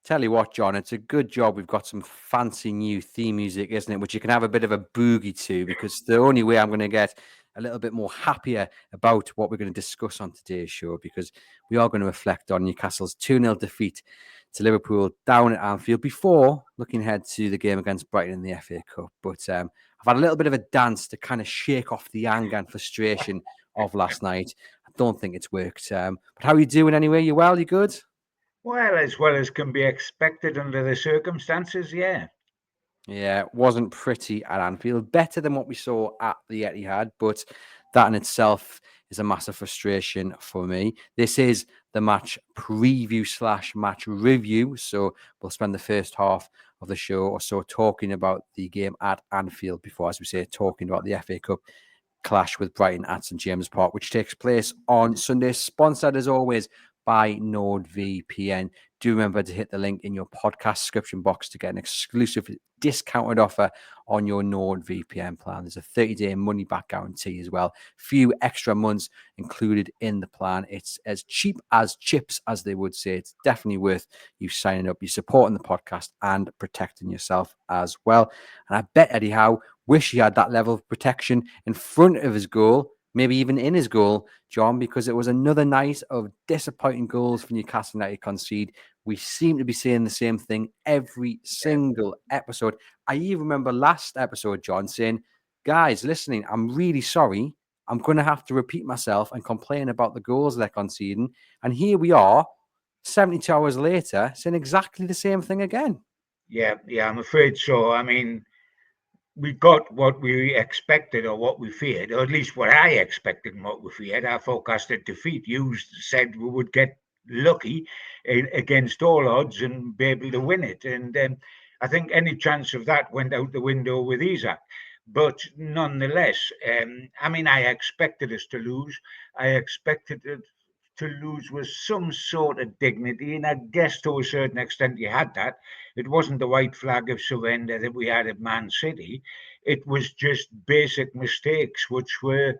Tell you what, John, it's a good job we've got some fancy new theme music, isn't it? Which you can have a bit of a boogie to, because the only way I'm going to get a little bit more happier about what we're going to discuss on today's show, because we are going to reflect on Newcastle's 2-0 defeat to Liverpool down at Anfield before looking ahead to the game against Brighton in the FA Cup. But I've had a little bit of a dance to kind of shake off the anger and frustration of last night. I don't think it's worked. But how are you doing anyway? You well? You good? Well as can be expected under the circumstances, yeah. Yeah, it wasn't pretty at Anfield. Better than what we saw at the Etihad, but that in itself is a massive frustration for me. This is the match preview slash match review. So we'll spend the first half of the show or so talking about the game at Anfield before, as we say, talking about the FA Cup clash with Brighton at St James Park, which takes place on Sunday. Sponsored as always by NordVPN. Do remember to hit the link in your podcast description box to get an exclusive discounted offer on your NordVPN plan. There's a 30-day money back guarantee as well. Few extra months included in the plan. It's as cheap as chips, as they would say. It's definitely worth you signing up. You're supporting the podcast and protecting yourself as well. And I bet Eddie Howe wish he had that level of protection in front of his goal, maybe even in his goal, John, because it was another night of disappointing goals for Newcastle United concede. We seem to be saying the same thing every single episode. I even remember last episode, John, saying, guys, listening, I'm really sorry. I'm going to have to repeat myself and complain about the goals they're conceding. And here we are, 72 hours later, saying exactly the same thing again. Yeah, I'm afraid so. I mean, we got what we expected or what we feared, or at least what I expected and what we feared. Our forecasted defeat. You said we would get lucky against all odds and be able to win it. And I think any chance of that went out the window with Isaac. But nonetheless, I mean, I expected us to lose. I expected it to lose with some sort of dignity, and I guess to a certain extent you had that. It wasn't the white flag of surrender that we had at Man City. It was just basic mistakes which were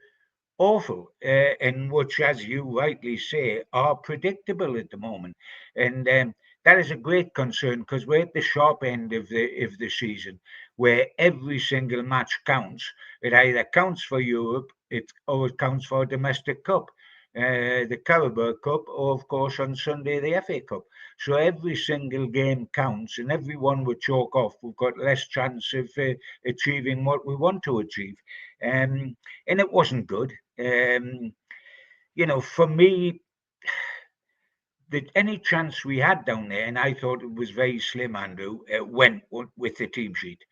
awful, and which, as you rightly say, are predictable at the moment. And that is a great concern because we're at the sharp end of the season, where every single match counts. It either counts for Europe, or it counts for a domestic cup. The Carabao Cup, or of course on Sunday the FA Cup. So every single game counts, and every one we chalk off, we've got less chance of achieving what we want to achieve. And it wasn't good. For me, any chance we had down there, and I thought it was very slim, Andrew, went with the team sheet.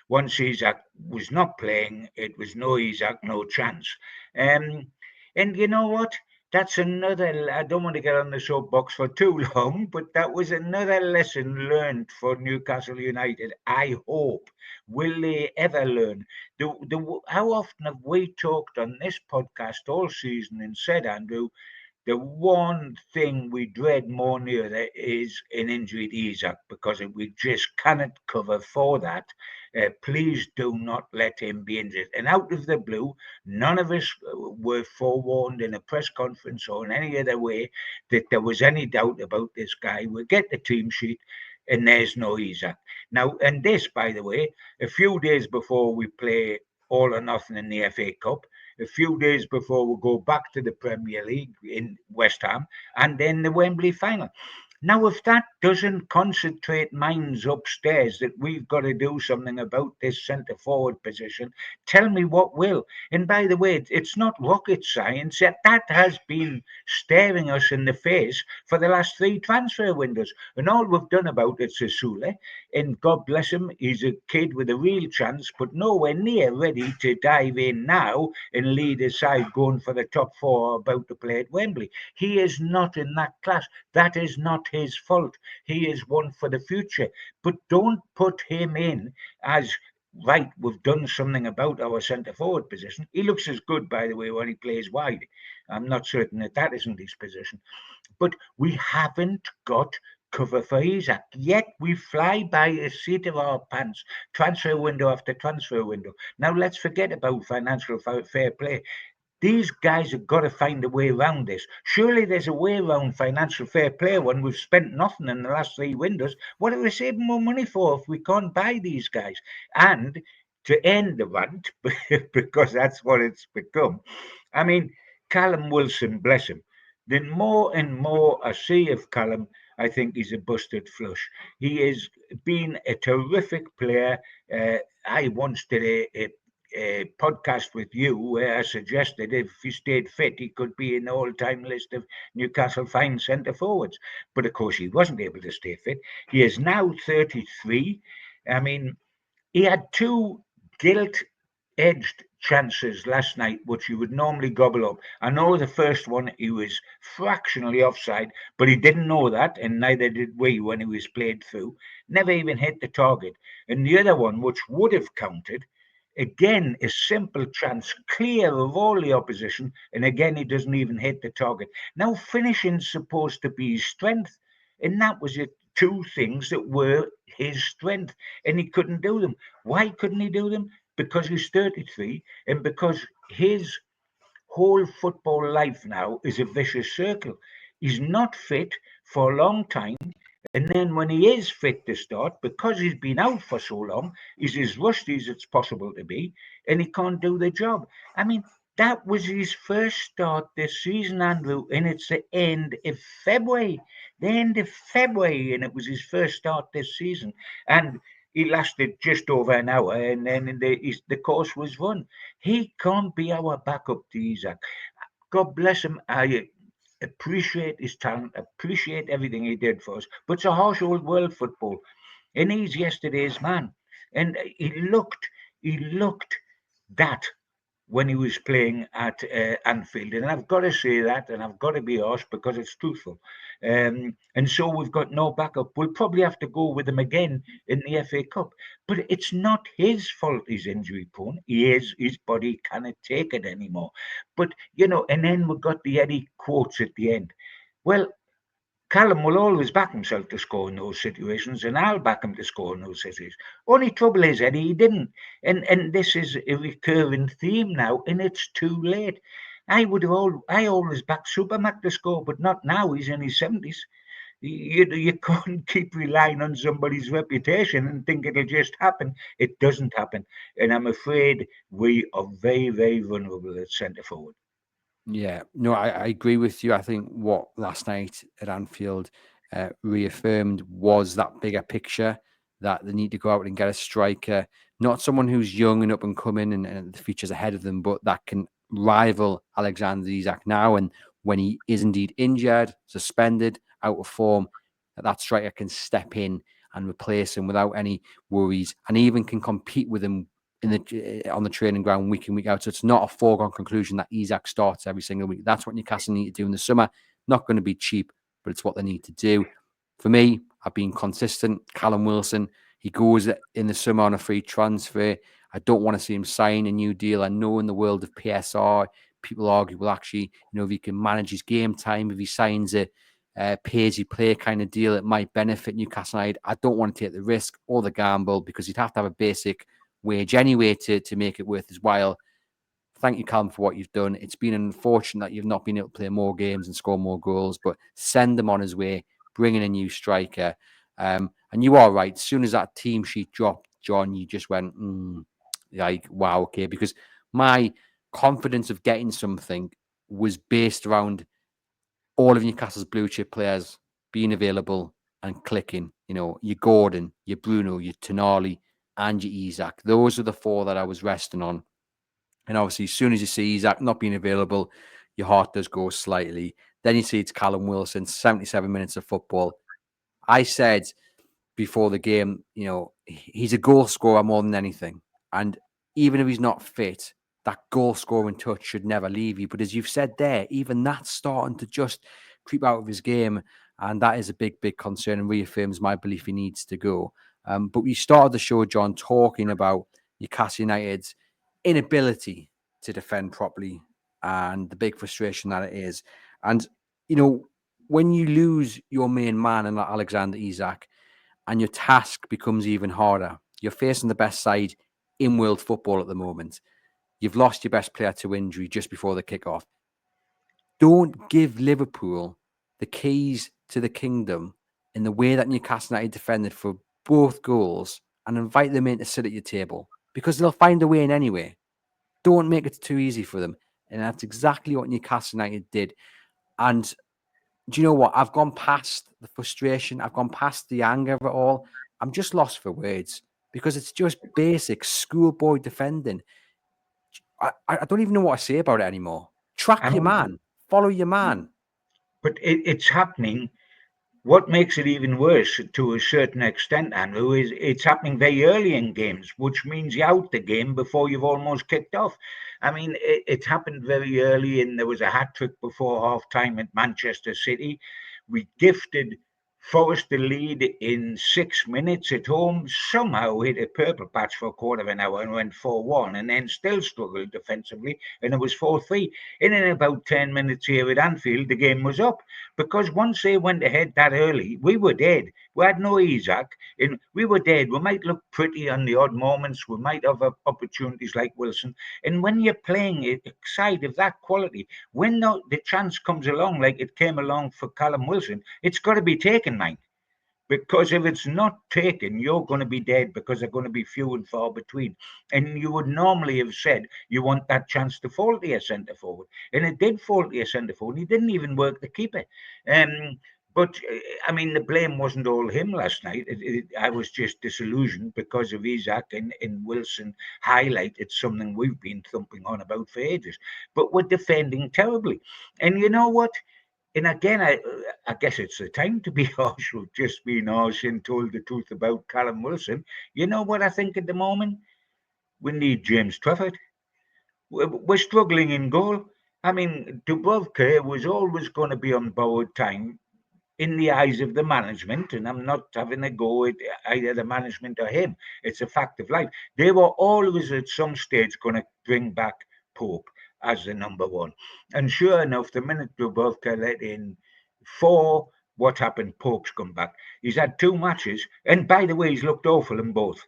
Once Isaac was not playing, it was no Isaac, no chance. Um, and you know what? That's another. I don't want to get on the soapbox for too long, but that was another lesson learned for Newcastle United. I hope. Will they ever learn? How often have we talked on this podcast all season and said, Andrew, the one thing we dread more near that is an injury to Isaac because we just cannot cover for that. Please do not let him be injured. And out of the blue, none of us were forewarned in a press conference or in any other way that there was any doubt about this guy. We get the team sheet. And there's no Isaac. Now, and this, by the way, a few days before we play all or nothing in the FA Cup, a few days before we go back to the Premier League in West Ham, and then the Wembley final. Now, if that doesn't concentrate minds upstairs that we've got to do something about this centre forward position, tell me what will. And by the way, it's not rocket science. That has been staring us in the face for the last three transfer windows. And all we've done about it's Sule. And God bless him, he's a kid with a real chance, but nowhere near ready to dive in now and lead his side going for the top four about to play at Wembley. He is not in that class. That is not his fault. He is one for the future. But don't put him in as right. We've done something about our centre forward position. He looks as good, by the way, when he plays wide. I'm not certain that isn't his position. But we haven't got cover for Isaac. Yet we fly by the seat of our pants, transfer window after transfer window. Now let's forget about financial fair play. These guys have got to find a way around this. Surely there's a way around financial fair play when we've spent nothing in the last 3 windows. What are we saving more money for if we can't buy these guys? And to end the rant, because that's what it's become, I mean, Callum Wilson, bless him. The more and more I see of Callum, I think he's a busted flush. He has been a terrific player. I once did a podcast with you where I suggested if he stayed fit, he could be in the all-time list of Newcastle fine centre forwards. But of course, he wasn't able to stay fit. He is now 33. I mean, he had 2 gilt-edged chances last night, which you would normally gobble up. I know the first one he was fractionally offside, but he didn't know that, and neither did we when he was played through. Never even hit the target. And the other one, which would have counted, again, a simple chance, clear of all the opposition, and again, he doesn't even hit the target. Now, finishing's supposed to be his strength, and that was it. 2 things that were his strength, and he couldn't do them. Why couldn't he do them? Because he's 33, and because his whole football life now is a vicious circle. He's not fit for a long time. And then when he is fit to start, because he's been out for so long, he's as rusty as it's possible to be, and he can't do the job. I mean, that was his first start this season, Andrew, and it's the end of February. The end of February, and it was his first start this season. And he lasted just over an hour, and then the course was run. He can't be our backup to Isaac. God bless him. I appreciate his talent, appreciate everything he did for us. But it's a harsh old world, football, and he's yesterday's man. And he looked that when he was playing at Anfield, and I've got to say that, and I've got to be harsh because it's truthful. And so we've got no backup. We'll probably have to go with him again in the FA Cup. But it's not his fault he's injury prone. His body cannot take it anymore. But and then we've got the Eddie quotes at the end. Well, Callum will always back himself to score in those situations, and I'll back him to score in those situations. Only trouble is, Eddie, he didn't. And this is a recurring theme now, and it's too late. I always back Supermac to score, but not now. He's in his 70s. You can't keep relying on somebody's reputation and think it'll just happen. It doesn't happen. And I'm afraid we are very, very vulnerable at centre forward. Yeah, no, I agree with you. I think what last night at Anfield reaffirmed was that bigger picture that they need to go out and get a striker, not someone who's young and up and coming and the future's ahead of them, but that can rival Alexander Isak now. And when he is indeed injured, suspended, out of form, that striker can step in and replace him without any worries, and even can compete with him on the training ground week in, week out. So it's not a foregone conclusion that Isak starts every single week. That's what Newcastle need to do in the summer. Not going to be cheap, but it's what they need to do. For me, I've been consistent. Callum Wilson, he goes in the summer on a free transfer. I don't want to see him sign a new deal. I know in the world of PSR, people argue, well, actually, if he can manage his game time, if he signs a pay-as-you-play kind of deal, it might benefit Newcastle United. I don't want to take the risk or the gamble because you'd have to have a basic wage anyway to make it worth his while. Thank you, Callum, for what you've done. It's been unfortunate that you've not been able to play more games and score more goals, but send him on his way, bring in a new striker. And you are right. As soon as that team sheet dropped, John, you just went, like, wow, okay. Because my confidence of getting something was based around all of Newcastle's blue chip players being available and clicking. Your Gordon, your Bruno, your Tonali, and your Isak. Those are the 4 that I was resting on. And obviously, as soon as you see Isak not being available, your heart does go slightly. Then you see it's Callum Wilson, 77 minutes of football. I said before the game, he's a goal scorer more than anything. And even if he's not fit, that goal scoring touch should never leave you. But as you've said there, even that's starting to just creep out of his game. And that is a big, big concern and reaffirms my belief he needs to go. But we started the show, John, talking about Newcastle United's inability to defend properly and the big frustration that it is. And, when you lose your main man in Alexander Isak, and your task becomes even harder. You're facing the best side in world football at the moment. You've lost your best player to injury just before the kickoff. Don't give Liverpool the keys to the kingdom in the way that Newcastle United defended for both goals and invite them in to sit at your table, because they'll find a way in anyway. Don't make it too easy for them. And that's exactly what Newcastle United did. And do you know what? I've gone past the frustration. I've gone past the anger of it all. I'm just lost for words because it's just basic schoolboy defending. I don't even know what to say about it anymore. I Track your mean, man. Follow your man. but it's happening. What makes it even worse to a certain extent, Andrew, is it's happening very early in games, which means you're out the game before you've almost kicked off. I mean, it happened very early, and there was a hat trick before half time at Manchester City. We gifted Forest the lead in 6 minutes at home, somehow hit a purple patch for a quarter of an hour and went 4-1, and then still struggled defensively, and it was 4-3. In about 10 minutes here at Anfield, the game was up. Because once they went ahead that early, we were dead. We had no Isaac, and we were dead. We might look pretty on the odd moments. We might have opportunities like Wilson. And when you're playing a side of that quality, when the chance comes along, like it came along for Callum Wilson, it's got to be taken, mate. Because if it's not taken, you're going to be dead because they're going to be few and far between. And you would normally have said you want that chance to fall to your centre forward. And it did fall to your centre forward. He didn't even work the keeper. But I mean, the blame wasn't all him last night. I was just disillusioned because of Isaac and Wilson highlighted something we've been thumping on about for ages. But we're defending terribly. And you know what? And again, I guess it's the time to be harsh. We've just been harsh and told the truth about Callum Wilson. You know what I think at the moment? We need James Trafford. We're struggling in goal. I mean, Dubrovka was always going to be on borrowed time in the eyes of the management, and I'm not having a go at either the management or him. It's a fact of life. They were always at some stage going to bring back Pope as the number one. And sure enough, the minute Dubrovka let in four, what happened? Pope's come back. He's had two matches, and by the way, he's looked awful in both.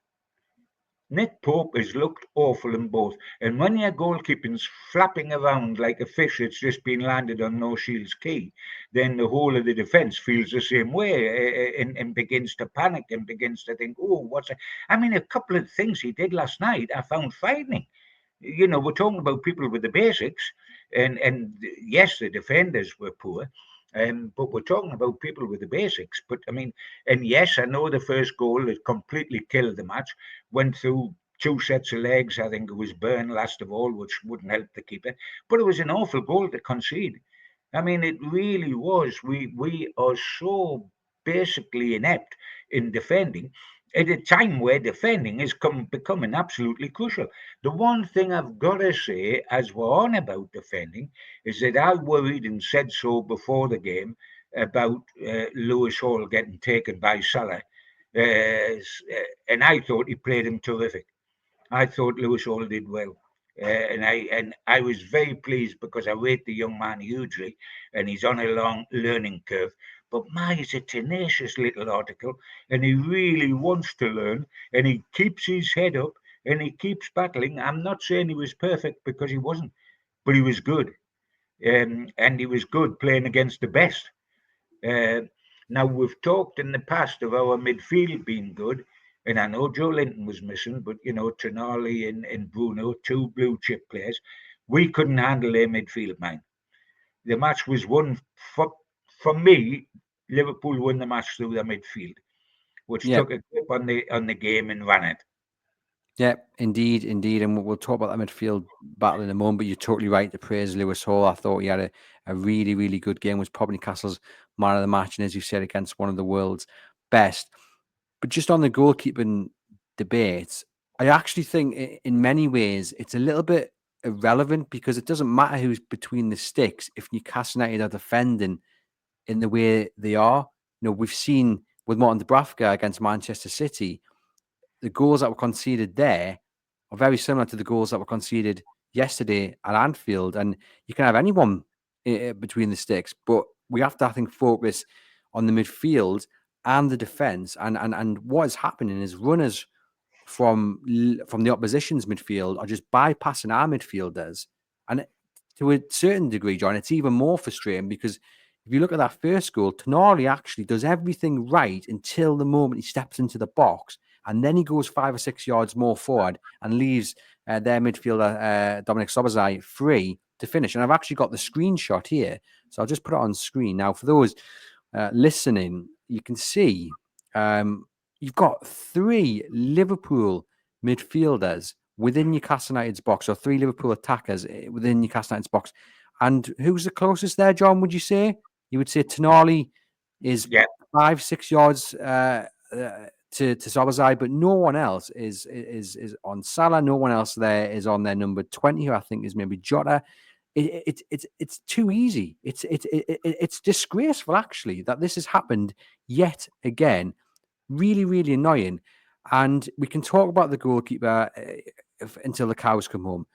Nick Pope has looked awful in both. And when your goalkeeping's flapping around like a fish that's just been landed on No Shield's key, then the whole of the defence feels the same way and begins to panic and begins to think, oh, what's that? I mean, a couple of things he did last night I found frightening. You know, we're talking about people with the basics, and yes, the defenders were poor. But we're talking about people with the basics. But I mean, and yes, I know the first goal that completely killed the match went through two sets of legs. I think it was Byrne last of all, which wouldn't help the keeper. But it was an awful goal to concede. I mean, it really was. We are so basically inept in defending at a time where defending is becoming absolutely crucial. The one thing I've got to say, as we're on about defending, is that I worried and said so before the game about Lewis Hall getting taken by Salah. And I thought he played him terrific. I thought Lewis Hall did well. And I was very pleased because I rate the young man hugely, and he's on a long learning curve. But my, he's a tenacious little article, and he really wants to learn, and he keeps his head up, and he keeps battling. I'm not saying he was perfect because he wasn't, but he was good, and he was good playing against the best. Uh, Now, we've talked in the past of our midfield being good, and I know Joe Linton was missing, but you know, Tonali and Bruno, two blue chip players, we couldn't handle their midfield, man. The match was won for me. Liverpool won the match through their midfield, which Yeah, took a grip on the game and ran it. yeah, indeed, indeed. And we'll talk about that midfield battle in a moment, but you're totally right to praise Lewis Hall. I thought he had a really, really good game, was probably Newcastle's man of the match, and as you said, against one of the world's best. But just on the goalkeeping debate, I actually think in many ways it's a little bit irrelevant because it doesn't matter who's between the sticks if Newcastle United are defending in the way they are. You know, we've seen with Martin Dubravka against Manchester City, the goals that were conceded there are very similar to the goals that were conceded yesterday at Anfield. And you can have anyone between the sticks, but we have to, I think, focus on the midfield and the defense. And what is happening is runners from the opposition's midfield are just bypassing our midfielders. And to a certain degree, John, it's even more frustrating because if you look at that first goal, Tonali actually does everything right until the moment he steps into the box. And then he goes 5 or 6 yards more forward and leaves their midfielder, Dominic Szoboszlai, free to finish. And I've actually got the screenshot here. So I'll just put it on screen. Now, for those listening, you can see you've got 3 Liverpool midfielders within Newcastle United's box, or 3 Liverpool attackers within Newcastle United's box. And who's the closest there, John, would you say? You would say Tonali is 5, 6 yards to Szoboszlai, but no one else is on Salah. No one else there is on their number 20, who I think is maybe Jota. It's too easy. It's disgraceful, actually, that this has happened yet again. Really, really annoying. And we can talk about the goalkeeper until the cows come home.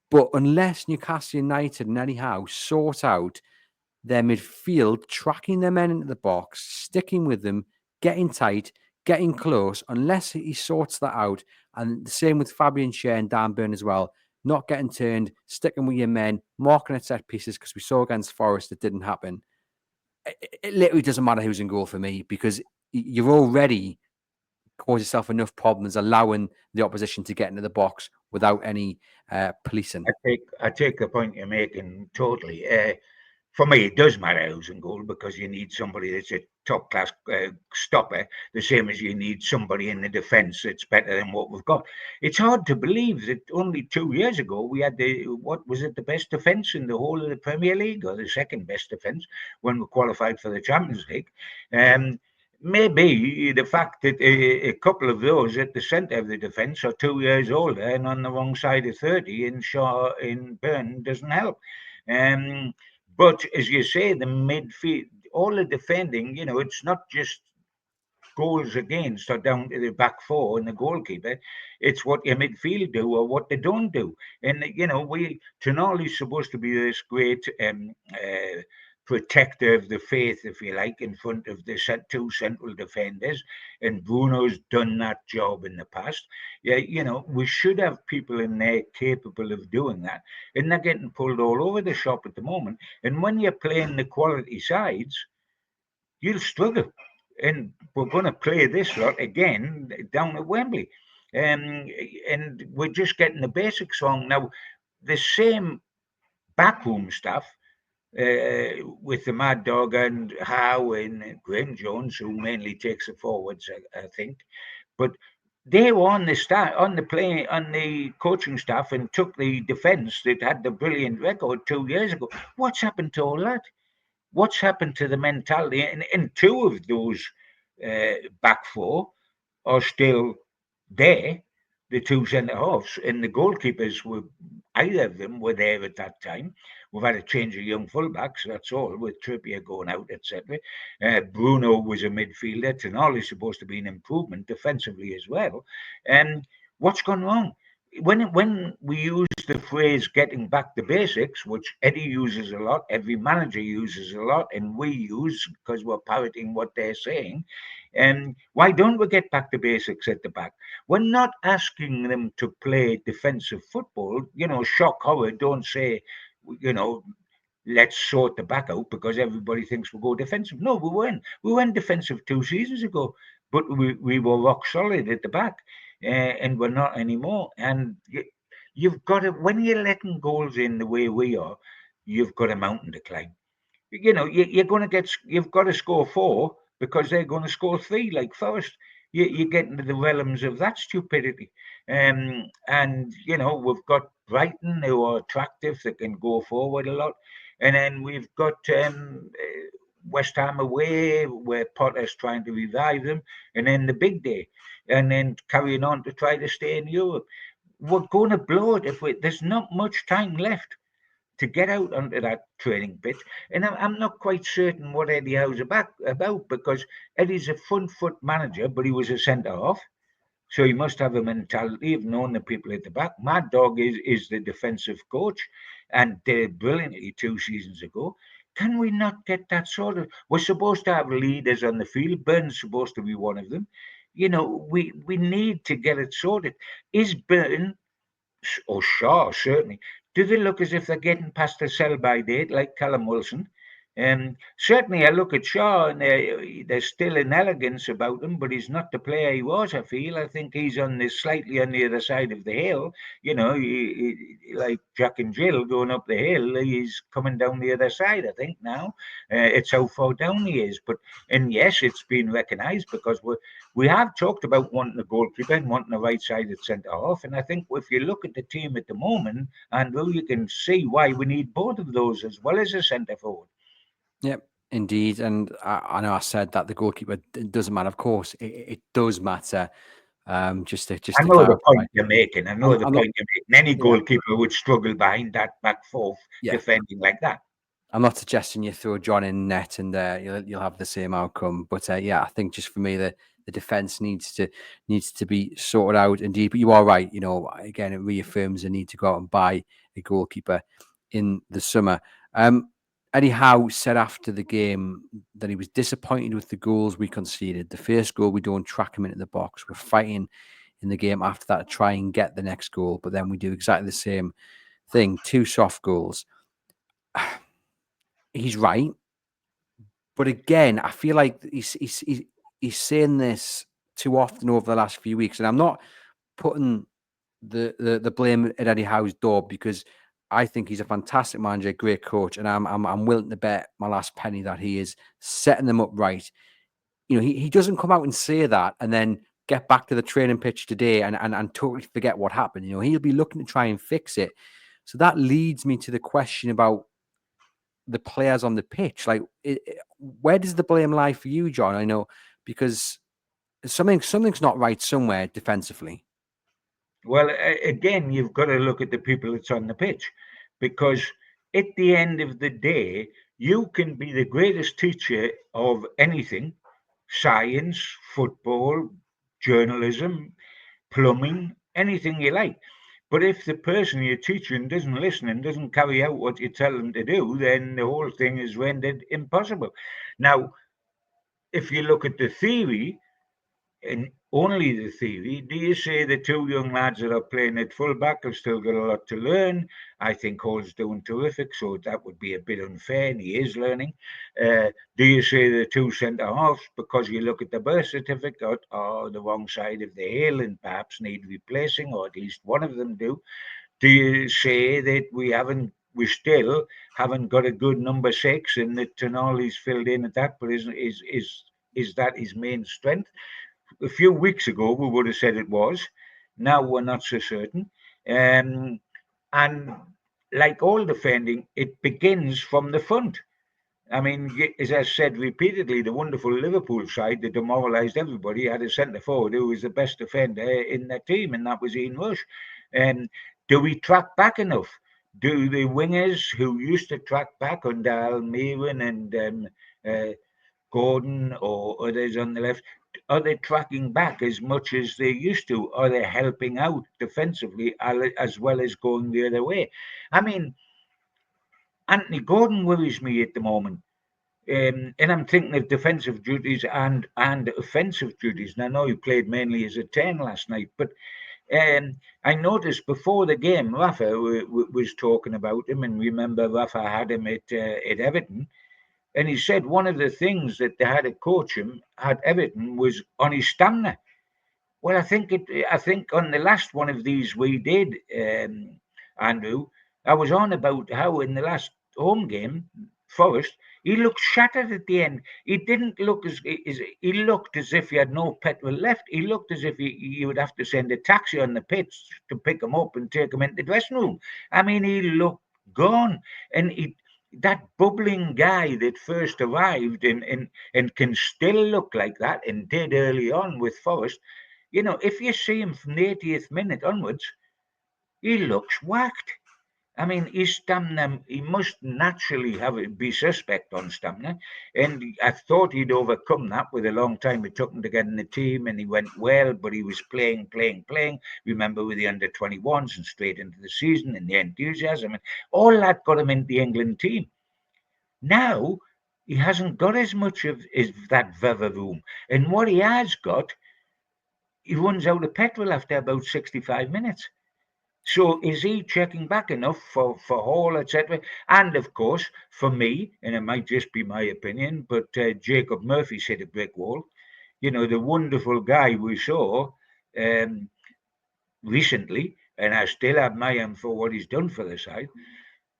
But unless Newcastle United and Eddie Howe sort out their midfield, tracking their men into the box, sticking with them, getting tight, getting close, unless he sorts that out, and the same with Fabian Schär and Dan Burn as well, not getting turned, sticking with your men, marking at set pieces, because we saw against Forest it didn't happen. It literally doesn't matter who's in goal for me, because you're already cause yourself enough problems allowing the opposition to get into the box without any policing. I take the point you're making totally. For me, it does matter who's in goal, because you need somebody that's a top class stopper, the same as you need somebody in the defence that's better than what we've got. It's hard to believe that only 2 years ago we had the best defence in the whole of the Premier League, or the second best defence when we qualified for the Champions League. Maybe the fact that a couple of those at the centre of the defence are 2 years older and on the wrong side of 30 in Shaw in Burn doesn't help. But as you say, the midfield, all the defending, it's not just goals against or down to the back four and the goalkeeper. It's what your midfield do or what they don't do. And, Tonali's supposed to be this great protector of the faith, if you like, in front of the 2 central defenders. And Bruno's done that job in the past. Yeah, we should have people in there capable of doing that. And they're getting pulled all over the shop at the moment. And when you're playing the quality sides, you'll struggle. And we're going to play this lot again down at Wembley. And we're just getting the basics wrong. Now, the same backroom stuff with the Mad Dog and Howe and Graham Jones, who mainly takes the forwards, I think. But they were on the coaching staff and took the defence that had the brilliant record 2 years ago. What's happened to all that? What's happened to the mentality? And 2 of those back 4 are still there, the 2 centre halves, and the goalkeepers either of them were there at that time. We've had a change of young fullbacks, that's all, with Trippier going out, etc. Bruno was a midfielder. Tonali's supposed to be an improvement defensively as well. And what's gone wrong? When we use the phrase getting back to basics, which Eddie uses a lot, every manager uses a lot, and we use because we're parroting what they're saying, and why don't we get back to basics at the back? We're not asking them to play defensive football. Shock horror, don't say, let's sort the back out because everybody thinks we'll go defensive. No, we weren't. We went defensive 2 seasons ago, but we were rock solid at the back. And we're not anymore. And you've got to, when you're letting goals in the way we are, you've got a mountain to climb. You've got to score 4 because they're going to score 3 like Forest. You get into the realms of that stupidity. And we've got Brighton, who are attractive, that can go forward a lot. And then we've got West Ham away, where Potter's trying to revive them. And then the big day. And then carrying on to try to stay in Europe. We're going to blow it there's not much time left to get out onto that training pitch. And I'm not quite certain what Eddie Howe's about, because Eddie's a front foot manager, but he was a centre half. So he must have a mentality of knowing the people at the back. Mad Dog is the defensive coach and did brilliantly 2 seasons ago. Can we not get that sorted? We're supposed to have leaders on the field. Burn's supposed to be one of them. we need to get it sorted. Is Burton or Shaw certainly, do they look as if they're getting past the sell-by date like Callum Wilson? Certainly, I look at Shaw and there's still an elegance about him, but he's not the player he was. I think he's slightly on the other side of the hill. Like Jack and Jill going up the hill, he's coming down the other side. I think now it's how far down he is. And yes, it's been recognised because we have talked about wanting a goalkeeper and wanting a right-sided centre half. And I think if you look at the team at the moment, Andrew, you can see why we need both of those as well as a centre forward. Yep, indeed. And I know I said that the goalkeeper doesn't matter. Of course, it does matter. Just I to know the clarify, point you're making. I know I'm, the I'm not. point you're making. Any Yeah, goalkeeper would struggle behind that back fourth yeah. defending like that. I'm not suggesting you throw John in net and you'll have the same outcome. But yeah, I think just for me, the defense needs to be sorted out. Indeed, but you are right. Again, it reaffirms the need to go out and buy a goalkeeper in the summer. Eddie Howe said after the game that he was disappointed with the goals we conceded. The first goal, we don't track him into the box. We're fighting in the game after that to try and get the next goal, but then we do exactly the same thing. 2 soft goals. He's right, but again, I feel like he's saying this too often over the last few weeks, and I'm not putting the blame at Eddie Howe's door because I think he's a fantastic manager, great coach, and I'm willing to bet my last penny that he is setting them up right. He doesn't come out and say that and then get back to the training pitch today and totally forget what happened. He'll be looking to try and fix it. So that leads me to the question about the players on the pitch. Like, where does the blame lie for you, John? I know because something's not right somewhere defensively. Well, again, you've got to look at the people that's on the pitch because at the end of the day, you can be the greatest teacher of anything: science, football, journalism, plumbing, anything you like. But if the person you're teaching doesn't listen and doesn't carry out what you tell them to do, then the whole thing is rendered impossible. Now, if you look at the theory, and only the theory, do you say the 2 young lads that are playing at fullback have still got a lot to learn? I think Hall's doing terrific, so that would be a bit unfair, and he is learning. Do you say the 2 centre halves, because you look at the birth certificate, are the wrong side of the hill and perhaps need replacing, or at least one of them do? Do you say that we still haven't got a good number 6 and that Tonali's filled in at that, but is that his main strength? A few weeks ago, we would have said it was. Now we're not so certain. And like all defending, it begins from the front. I mean, as I said repeatedly, the wonderful Liverpool side that demoralised everybody had a centre forward who was the best defender in their team, and that was Ian Rush. Do we track back enough? Do the wingers who used to track back under Almiron and Gordon or others on the left, are they tracking back as much as they used to? Are they helping out defensively as well as going the other way? I mean, Anthony Gordon worries me at the moment. And I'm thinking of defensive duties and offensive duties. And I know he played mainly as a 10 last night, but I noticed before the game, Rafa was talking about him, and remember Rafa had him at Everton. And he said one of the things that they had to coach him at Everton was on his stamina. Well, I think on the last one of these we did, Andrew, I was on about how in the last home game, Forest, he looked shattered at the end. He didn't look he looked as if he had no petrol left. He looked as if you would have to send a taxi on the pitch to pick him up and take him into the dressing room. I mean, he looked gone, and that bubbling guy that first arrived and can still look like that and did early on with Forest. If you see him from the 80th minute onwards, he looks whacked. I mean, his stamina, he must naturally be suspect on stamina. And I thought he'd overcome that with a long time. It took him to get in the team and he went well, but he was playing. Remember with the under 21s and straight into the season and the enthusiasm. And all that got him into the England team. Now, he hasn't got as much of that Veva room. And what he has got he runs out of petrol after about 65 minutes. So is he checking back enough for Hall, etc.? And of course, for me, and it might just be my opinion, but Jacob Murphy's hit a brick wall. You know, the wonderful guy we saw um, recently, and I still admire him for what he's done for the side,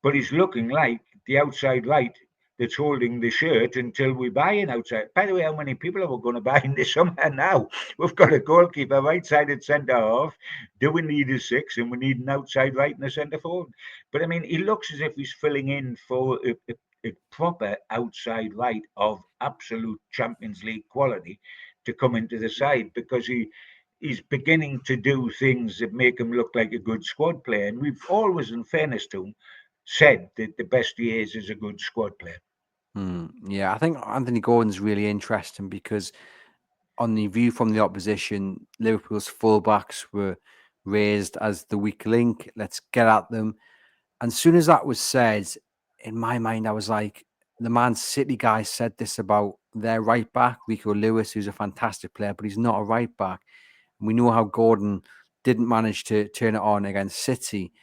but he's looking like the outside right that's holding the shirt until we buy an outside. By the way, how many people are we going to buy in the summer now? We've got a goalkeeper, right-sided centre half. Do we need a six? And we need an outside right and a centre forward. But I mean, he looks as if he's filling in for a proper outside right of absolute Champions League quality to come into the side because he's beginning to do things that make him look like a good squad player. And we've always, in fairness to him, said that the best he is a good squad player. Yeah, I think Anthony Gordon's really interesting because on the view from the opposition, Liverpool's fullbacks were raised as the weak link. Let's get at them. And as soon as that was said, in my mind, I was like, the Man City guys said this about their right back, Rico Lewis, who's a fantastic player, but he's not a right back. And we know how Gordon didn't manage to turn it on against City.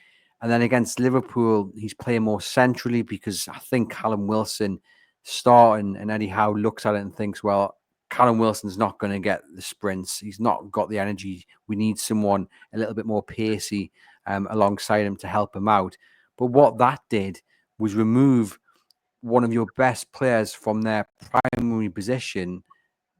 And then against Liverpool, he's playing more centrally because I think Callum Wilson starting and Eddie Howe looks at it and thinks, well, Callum Wilson's not going to get the sprints. He's not got the energy. We need someone a little bit more pacey alongside him to help him out. But what that did was remove one of your best players from their primary position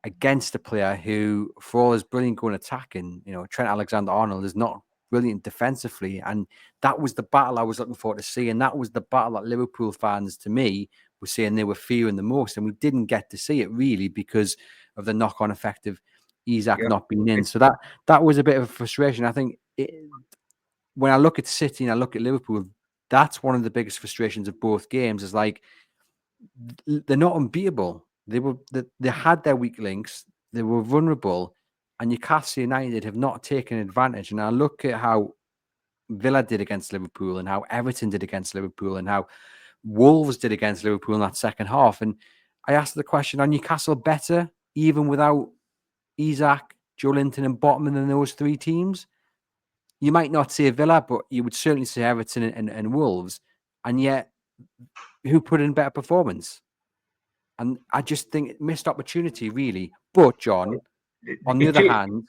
against a player who, for all his brilliant going attacking, Trent Alexander-Arnold is not brilliant defensively. And that was the battle I was looking forward to see. And that was the battle that Liverpool fans, to me, were saying they were fearing the most. And we didn't get to see it really because of the knock-on effect of Isak not being in. So that was a bit of a frustration. I think when I look at City and I look at Liverpool, that's one of the biggest frustrations of both games is like, they're not unbeatable. They had their weak links. They were vulnerable, and Newcastle United have not taken advantage. And I look at how Villa did against Liverpool, and how Everton did against Liverpool, and how Wolves did against Liverpool in that second half. And I asked the question: are Newcastle better even without Isak, Joe Linton, and Botman than those three teams? You might not say Villa, but you would certainly say Everton and Wolves. And yet, who put in better performance? And I just think missed opportunity, really. But, John, on the other hand,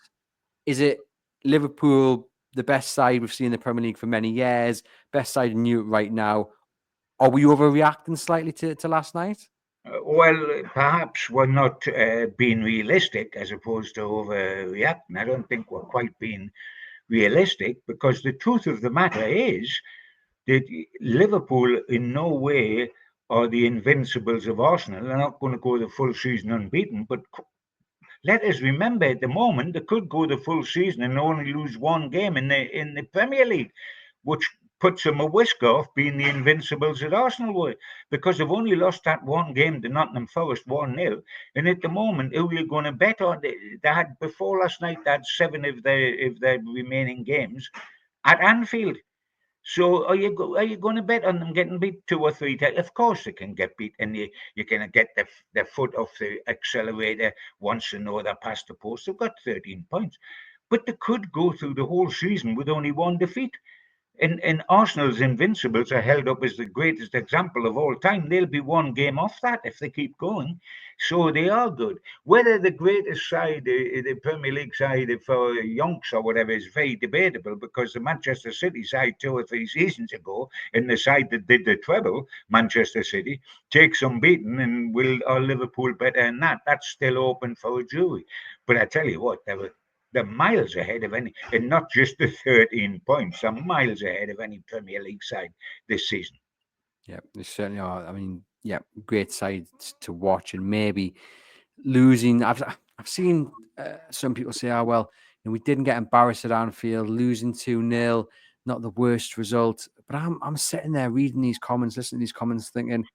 is it Liverpool, the best side we've seen in the Premier League for many years, best side in Europe right now? Are we overreacting slightly to last night? Well, perhaps we're not being realistic as opposed to overreacting. I don't think we're quite being realistic because the truth of the matter is that Liverpool in no way are the invincibles of Arsenal. They're not going to go the full season unbeaten, but let us remember at the moment they could go the full season and only lose one game in the Premier League, which puts them a whisker off being the invincibles that Arsenal were, because they've only lost that one game to Nottingham Forest 1-0. And at the moment, who are you going to bet on? They had before last night, they had 7 of their remaining games at Anfield. So are you going to bet on them getting beat 2 or 3 times? Of course they can get beat, and you can get their foot off the accelerator once they know they're past the post. They've got 13 points, but they could go through the whole season with only one defeat. And Arsenal's invincibles are held up as the greatest example of all time. They'll be one game off that if they keep going. So they are good. Whether the greatest side, the Premier League side for Yonks or whatever, is very debatable because the Manchester City side 2 or 3 seasons ago, and the side that did the treble, Manchester City, takes some beating, and are Liverpool better than that? That's still open for a jury. But I tell you what, they're miles ahead of any, and not just the 13 points, they're miles ahead of any Premier League side this season. Yeah, they certainly are. I mean, yeah, great side to watch, and maybe losing. I've seen some people say, "Oh well, we didn't get embarrassed at Anfield, losing 2-0, not the worst result." But I'm sitting there reading these comments, listening to these comments, thinking,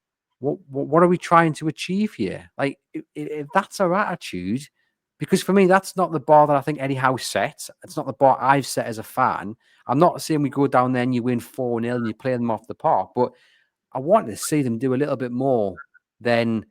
what are we trying to achieve here? Like, if that's our attitude, because for me, that's not the bar that I think Eddie Howe set. It's not the bar I've set as a fan. I'm not saying we go down there and you win 4-0 and you play them off the park, but I wanted to see them do a little bit more than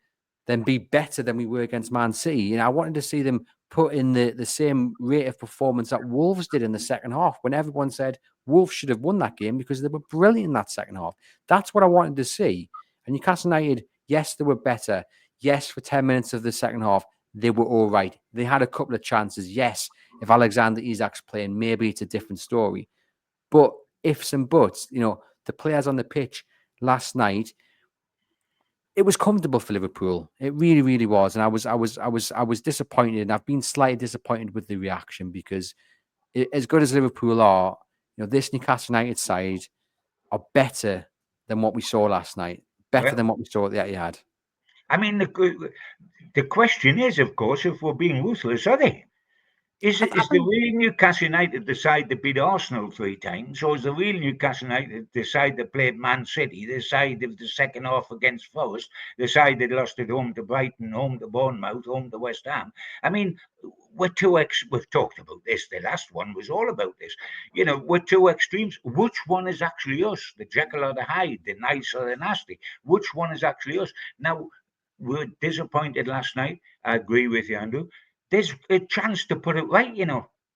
be better than we were against Man City. I wanted to see them put in the same rate of performance that Wolves did in the second half, when everyone said Wolves should have won that game because they were brilliant in that second half. That's what I wanted to see. And Newcastle United, yes, they were better. Yes, for 10 minutes of the second half, they were all right. They had a couple of chances. Yes, if Alexander Isak's playing, maybe it's a different story. But ifs and buts, the players on the pitch last night, it was comfortable for Liverpool. It really, really was. And I was disappointed. And I've been slightly disappointed with the reaction because as good as Liverpool are, this Newcastle United side are better than what we saw last night. Better than what we saw at the Etihad. I mean, the question is, of course, if we're being ruthless, are they? Is the real Newcastle United the side that beat Arsenal 3 times, or is the real Newcastle United the side that played Man City, the side of the second half against Forest, the side that lost at home to Brighton, home to Bournemouth, home to West Ham? I mean, we've talked about this. The last one was all about this. We're two extremes. Which one is actually us? The Jekyll or the Hyde, the nice or the nasty? Which one is actually us? Now, we're disappointed last night. I agree with you, Andrew. There's a chance to put it right,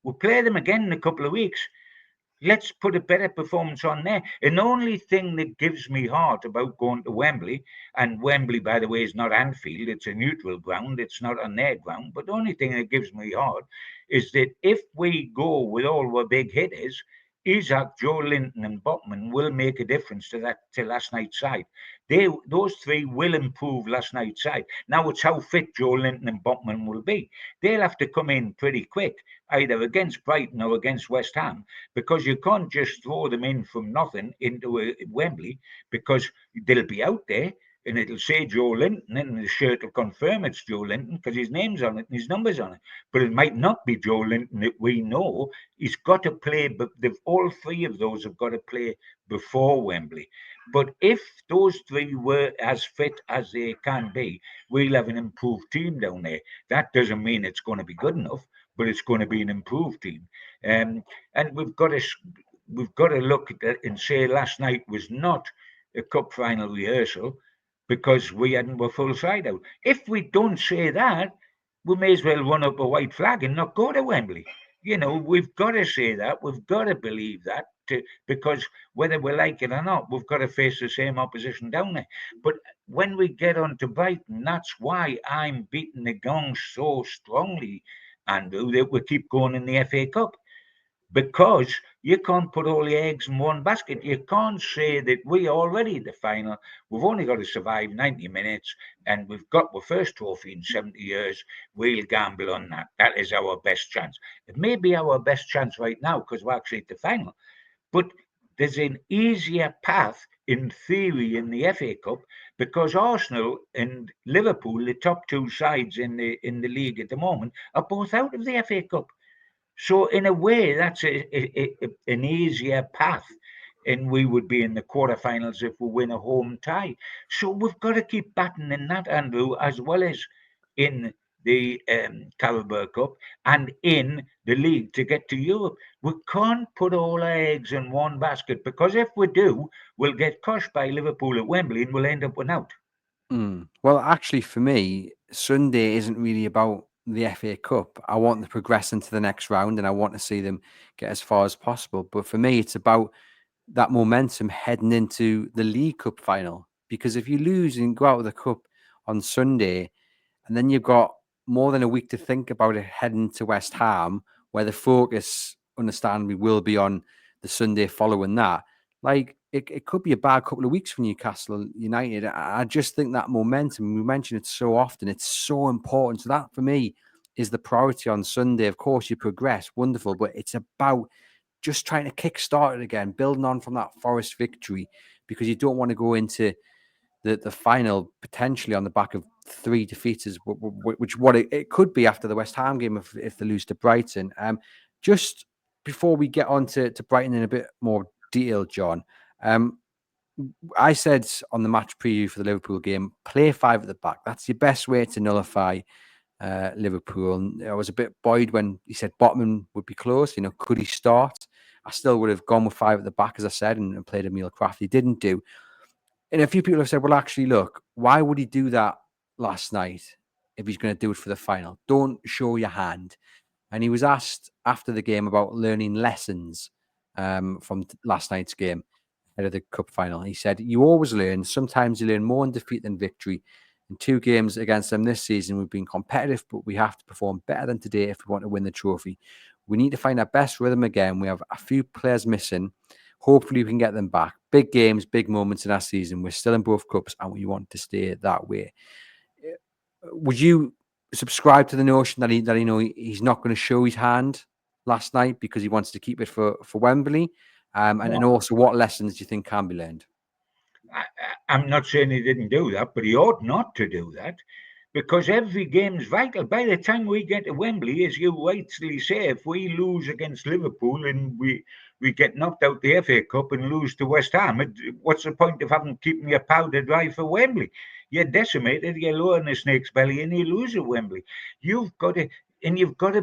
We'll play them again in a couple of weeks. Let's put a better performance on there. And the only thing that gives me heart about going to Wembley, and Wembley, by the way, is not Anfield, it's a neutral ground, it's not on their ground, but the only thing that gives me heart is that if we go with all our big hitters, Isak, Joe Linton, and Botman will make a difference to last night's side. Those three will improve last night's side. Now it's how fit Joe Linton and Botman will be. They'll have to come in pretty quick, either against Brighton or against West Ham, because you can't just throw them in from nothing into Wembley, because they'll be out there and it'll say Joe Linton, and the shirt will confirm it's Joe Linton because his name's on it and his number's on it. But it might not be Joe Linton that we know. He's got to play, but all three of those have got to play before Wembley. But if those three were as fit as they can be, we'll have an improved team down there. That doesn't mean it's going to be good enough, but it's going to be an improved team. And we've got to look at that and say last night was not a cup final rehearsal because we hadn't our full side out. If we don't say that, we may as well run up a white flag and not go to Wembley. We've got to say that. We've got to believe that because whether we like it or not, we've got to face the same opposition down there. But when we get on to Brighton, that's why I'm beating the gong so strongly, Andrew, that we keep going in the FA Cup. Because you can't put all the eggs in one basket. You can't say that we are already at the final. We've only got to survive 90 minutes and we've got our first trophy in 70 years. We'll gamble on that. That is our best chance. It may be our best chance right now because we're actually at the final. But there's an easier path in theory in the FA Cup because Arsenal and Liverpool, the top two sides in the league at the moment, are both out of the FA Cup. So in a way, that's an easier path, and we would be in the quarterfinals if we win a home tie. So we've got to keep batting in that, Andrew, as well as in the Carabao Cup and in the league to get to Europe. We can't put all our eggs in one basket because if we do, we'll get crushed by Liverpool at Wembley and we'll end up without. Well, actually, for me, Sunday isn't really about the FA Cup. I want to progress into the next round and I want to see them get as far as possible. But for me, it's about that momentum heading into the League Cup final. Because if you lose and go out of the Cup on Sunday, and then you've got more than a week to think about it heading to West Ham, where the focus, understandably, will be on the Sunday following that. Like, it could be a bad couple of weeks for Newcastle United. I just think that momentum, we mention it so often, it's so important. So that, for me, is the priority on Sunday. Of course, you progress, wonderful, but it's about just trying to kickstart it again, building on from that Forest victory, because you don't want to go into the final potentially on the back of 3 defeats, which what it could be after the West Ham game if they lose to Brighton. Just before we get on to Brighton in a bit more detail, John, I said on the match preview for the Liverpool game, play 5 at the back. That's your best way to nullify Liverpool. And I was a bit buoyed when he said Botman would be close. Could he start? I still would have gone with 5 at the back, as I said, and played Emil Kraft. He didn't do. And a few people have said, well, actually, look, why would he do that last night? if he's going to do it for the final. Don't show your hand. And he was asked after the game about learning lessons from last night's game ahead of the cup final. He said, "You always learn. Sometimes you learn more in defeat than victory. In 2 games against them this season, we've been competitive, but we have to perform better than today if we want to win the trophy. We need to find our best rhythm again. We have a few players missing. Hopefully we can get them back. Big games, big moments in our season. We're still in both cups and we want to stay that way." Would you subscribe to the notion that he's not going to show his hand last night because he wants to keep it for Wembley? And also, what lessons do you think can be learned? I'm not saying he didn't do that, but he ought not to do that, because every game's vital. By the time we get to Wembley, as you rightly say, if we lose against Liverpool and we get knocked out the FA Cup and lose to West Ham, what's the point of keeping your powder dry for Wembley? You're decimated, you're low in the snake's belly, and you lose at Wembley. You've got to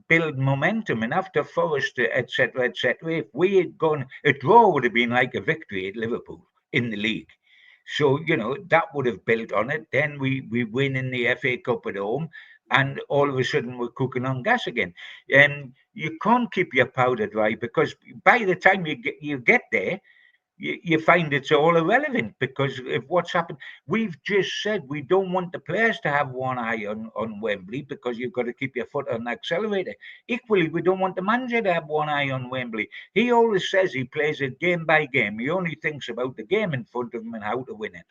build momentum. And after Forest, etc., if we had gone, a draw would have been like a victory at Liverpool in the league. So, that would have built on it. Then we win in the FA Cup at home, and all of a sudden we're cooking on gas again. And you can't keep your powder dry, because by the time you get there, you find it's all irrelevant, because of what's happened. We've just said we don't want the players to have one eye on Wembley, because you've got to keep your foot on the accelerator. Equally, we don't want the manager to have one eye on Wembley. He always says he plays it game by game. He only thinks about the game in front of him and how to win it.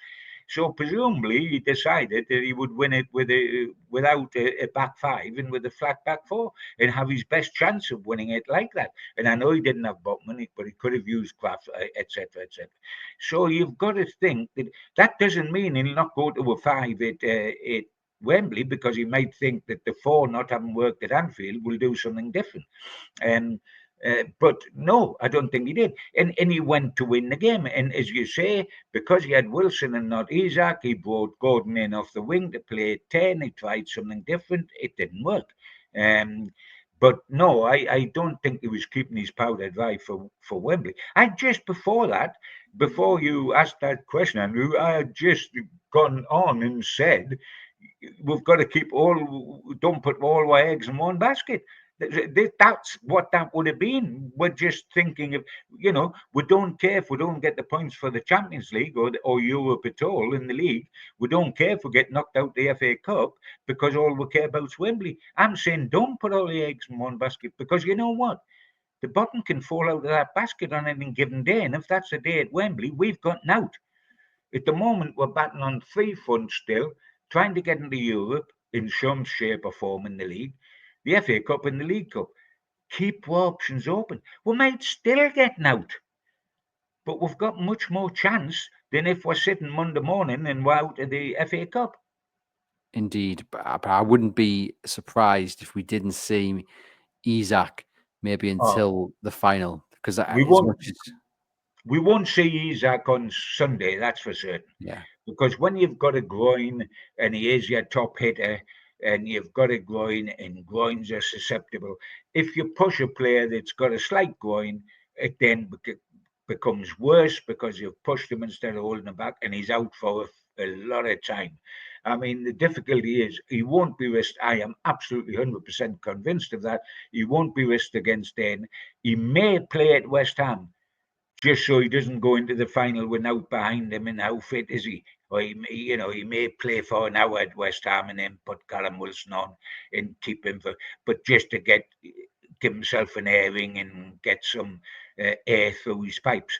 So presumably he decided that he would win it without a back five and with a flat back four, and have his best chance of winning it like that. And I know he didn't have Botman, but he could have used Kraft, etc., etc. So you've got to think that doesn't mean he'll not go to a five at Wembley, because he might think that the four not having worked at Anfield will do something different. But no, I don't think he did. And he went to win the game. And as you say, because he had Wilson and not Isak, he brought Gordon in off the wing to play 10. He tried something different. It didn't work. But no, I don't think he was keeping his powder dry for Wembley. Before you asked that question, Andrew, I had just gone on and said, we've got to don't put all our eggs in one basket. That's what that would have been. We're just thinking of, we don't care if we don't get the points for the Champions League or Europe at all in the league. We don't care if we get knocked out the FA Cup, because all we care about is Wembley. I'm saying don't put all the eggs in one basket, because you know what? The bottom can fall out of that basket on any given day. And if that's the day at Wembley, we've gotten out. At the moment, we're batting on 3 fronts still, trying to get into Europe in some shape or form in the league, the FA Cup and the League Cup. Keep our options open. We might still get out, but we've got much more chance than if we're sitting Monday morning and we're out of the FA Cup. Indeed, but I wouldn't be surprised if we didn't see Isak maybe until the final, because we won't see Isak on Sunday, that's for certain. Yeah. Because when you've got a groin and he is your top hitter, and you've got a groin and groins are susceptible, if you push a player that's got a slight groin, it then becomes worse, because you've pushed him instead of holding him back, and he's out for a lot of time. I mean, the difficulty is he won't be risked. I am absolutely 100% convinced of that. He won't be risked against Den. He may play at West Ham, just so he doesn't go into the final with out behind him. And how fit is he? Or he may play for an hour at West Ham and then put Callum Wilson on and keep him but just to give himself an airing and get some air through his pipes,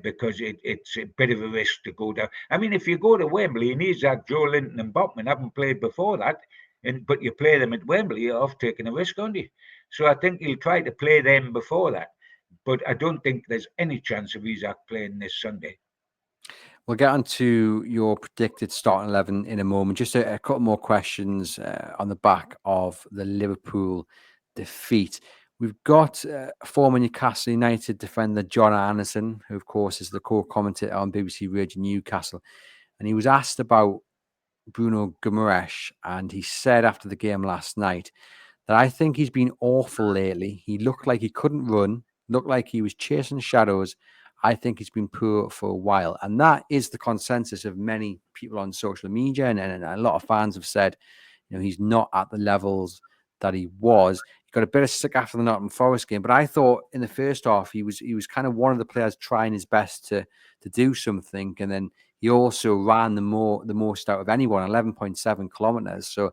because it's a bit of a risk to go down. I mean, if you go to Wembley and Isak, Joe Linton and Botman haven't played before that, but you play them at Wembley, you're off taking a risk, aren't you? So I think he'll try to play them before that. But I don't think there's any chance of Isak playing this Sunday. We'll get on to your predicted starting 11 in a moment. Just a couple more questions on the back of the Liverpool defeat. We've got former Newcastle United defender John Anderson, who, of course, is the co-commentator on BBC Radio Newcastle. And he was asked about Bruno Guimaraes, and he said after the game last night that I think he's been awful lately. He looked like he couldn't run, looked like he was chasing shadows. I think he's been poor for a while. And that is the consensus of many people on social media. And a lot of fans have said, He's not at the levels that he was. He got a bit of stick after the Nottingham Forest game, but I thought in the first half he was kind of one of the players trying his best to do something, and then he also ran the most out of anyone, 11.7 kilometers. So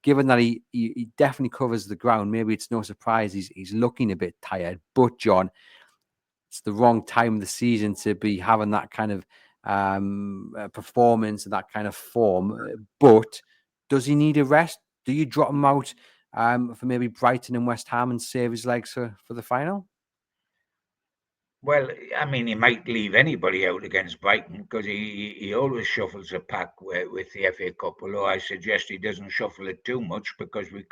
given that he definitely covers the ground, maybe it's no surprise he's looking a bit tired. But John, it's the wrong time of the season to be having that kind of performance and that kind of form. But does he need a rest? Do you drop him out for maybe Brighton and West Ham and save his legs for the final? Well, I mean, he might leave anybody out against Brighton because he always shuffles a pack with the FA Cup. Although I suggest he doesn't shuffle it too much because we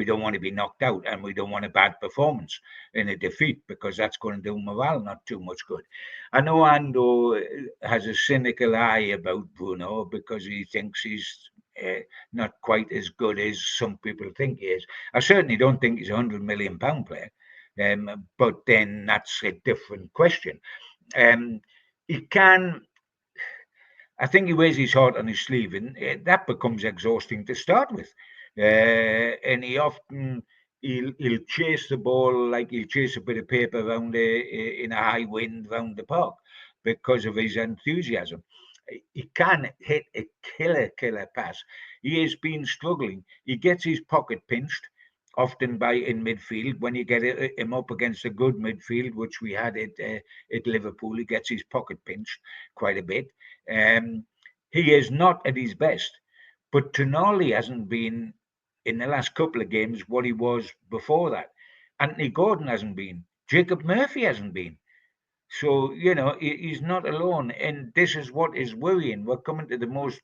don't want to be knocked out and we don't want a bad performance in a defeat because that's going to do morale not too much good. I know Ando has a cynical eye about Bruno because he thinks he's not quite as good as some people think he is. I certainly don't think he's £100 million player. But then that's a different question. He can, I think he wears his heart on his sleeve, and that becomes exhausting to start with. And he often he'll chase the ball like he'll chase a bit of paper around in a high wind round the park because of his enthusiasm. He can hit a killer pass. He has been struggling. He gets his pocket pinched often by in midfield when you get him up against a good midfield, which we had at Liverpool. He gets his pocket pinched quite a bit. Um, he is not at his best, but Tonali hasn't been in the last couple of games what he was before that. Anthony Gordon hasn't been. Jacob Murphy hasn't been. So, he's not alone. And this is what is worrying. We're coming to the most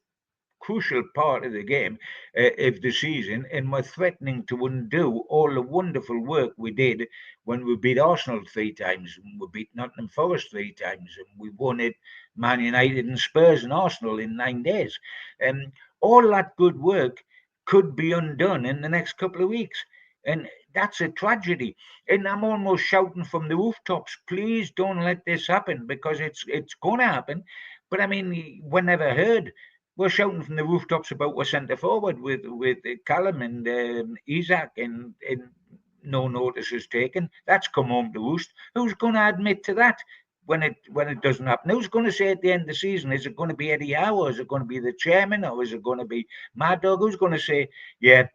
crucial part of the game of the season, and we're threatening to undo all the wonderful work we did when we beat Arsenal 3 times, and we beat Nottingham Forest 3 times, and we won it Man United and Spurs and Arsenal in 9 days. And all that good work could be undone in the next couple of weeks. And that's a tragedy. And I'm almost shouting from the rooftops, please don't let this happen because it's going to happen. But I mean, we're never heard. We're shouting from the rooftops about we're centre forward with Callum and Isaac, and no notice is taken. That's come home to roost. Who's going to admit to that when it doesn't happen? Who's going to say at the end of the season, is it going to be Eddie Howe, or is it going to be the chairman, or is it going to be Mad Dog? Who's going to say, yeah,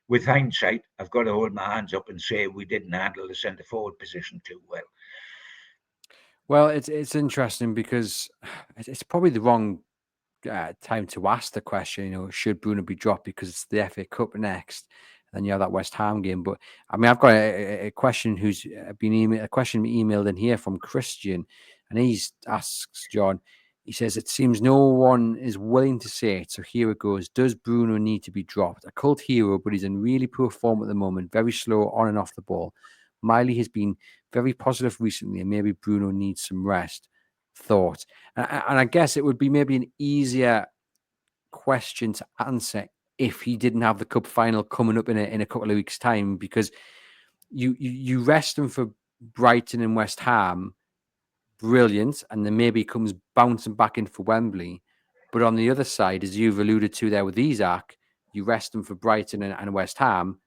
with hindsight, I've got to hold my hands up and say we didn't handle the centre forward position too well? Well, it's interesting because it's probably the wrong time to ask the question, should Bruno be dropped because it's the FA Cup next, and then you have that West Ham game. But I mean, I've got a question who's been a question emailed in here from Christian, and he asks John. He says it seems no one is willing to say it, so here it goes. Does Bruno need to be dropped? A cult hero, but he's in really poor form at the moment. Very slow on and off the ball. Miley has been very positive recently, and maybe Bruno needs some rest. Thought. And I guess it would be maybe an easier question to answer if he didn't have the cup final coming up in a couple of weeks' time, because you rest him for Brighton and West Ham, brilliant, and then maybe he comes bouncing back in for Wembley. But on the other side, as you've alluded to there with Isaac, you rest him for Brighton and West Ham,